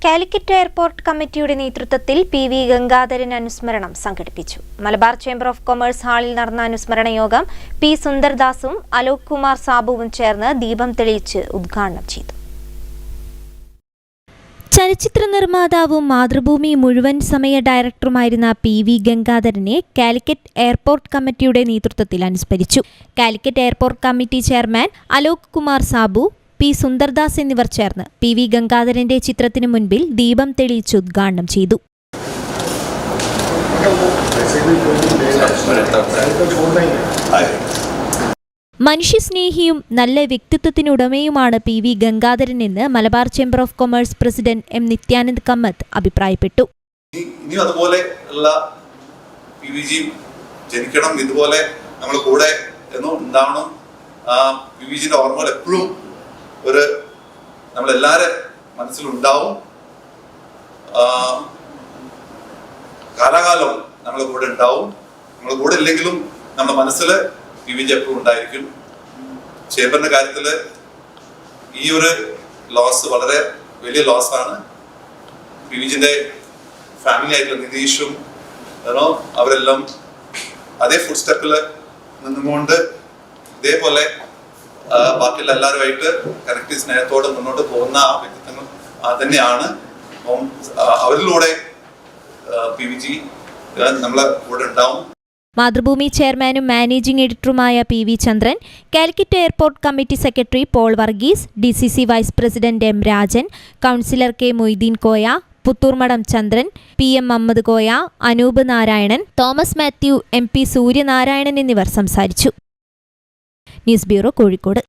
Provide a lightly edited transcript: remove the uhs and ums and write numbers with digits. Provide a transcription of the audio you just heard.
Calicut airport കമ്മിറ്റിയുടെ നേതൃത്വത്തിൽ PV. Gangadharan അനുസ്മരണം സംഘടിപ്പിച്ചു. മലബാർ ചേംബർ ഓഫ് കൊമേഴ്സ് ഹാളിൽ നടന്ന അനുസ്മരണ യോഗം പി. സുന്ദർദാസും അലോക് കുമാർ സാബുവും ചേർന്ന് ദീപം തെളിയിച്ച് ഉദ്ഘാടനം ചെയ്തു. ചലച്ചിത്ര നിർമ്മാതാവും മാതൃഭൂമി മുഴുവൻ സമയ ഡയറക്ടറുമായിരുന്ന പി.വി. ഗംഗാധരനെ കാലിക്കറ്റ് എയർപോർട്ട് കമ്മിറ്റിയുടെ നേതൃത്വത്തിൽ അനുസ്മരിച്ചു. Calicut airport committee chairman Alok Kumar Sabu, P. Sundar Das എന്നിവർ ചേർന്ന് പി.വി. ഗംഗാധരന്റെ ചിത്രത്തിനു മുൻപിൽ ദീപം തെളിയിച്ച് ഉദ്ഘാടനം ചെയ്തു. മനുഷ്യസ്നേഹിയും നല്ല വ്യക്തിത്വത്തിനുടമയുമാണ് പി.വി. ഗംഗാധരൻ എന്ന് Malabar chamber of commerce president M. Nityanand Kamath അഭിപ്രായപ്പെട്ടു. ഇനി അതുപോലെ ഉള്ള പി.വി.ജി ജനിക്കണം, ഇതുപോലെ നമ്മൾ കൂടെ ഉണ്ടാവണം. പി.വി.ജിന്റെ ഓർമ്മകൾ എപ്പോഴും നമ്മളെല്ലാവരും മനസ്സിലുണ്ടാവും. കാലാകാലം നമ്മളെ കൂടെ ഉണ്ടാവും. നമ്മളെ കൂടെ ഇല്ലെങ്കിലും നമ്മുടെ മനസ്സിൽ പി.വി.ജി എപ്പോഴും ഉണ്ടായിരിക്കും. ചേംബറിന്റെ കാര്യത്തില് ഈ ഒരു ലോസ് വളരെ വലിയ ലോസാണ്. പി.വി.ജിന്റെ ഫാമിലി ആയിട്ടുള്ള നിതീഷും അവരെല്ലാം അതേ ഫുഡ് സ്റ്റെപ്പിൽ നിന്നുകൊണ്ട് ഇതേപോലെ ബാക്കിയുള്ള എല്ലാവരുമായിട്ട് കറക്റ്റ് സ്നേഹത്തോടെ മുന്നോട്ട് പോകുന്ന ആ വ്യക്തിത്വങ്ങൾ തന്നെയാണ്. അവരിലൂടെ പി.വി.ജി നമ്മളെ കൂടെ ഉണ്ടാവും. മാതൃഭൂമി ചെയർമാനും മാനേജിംഗ് എഡിറ്ററുമായ P V. Chandran, Calicut airport committee secretary Paul Varghese, D C C vice president M. Rajan, councillor K. Moideen Koya, Puthoormadam Chandran, P M. Muhammad Koya, Anoop Narayanan, Thomas Mathew, M P. Suryanarayanan എന്നിവർ സംസാരിച്ചു. News bureau, Kozhikode.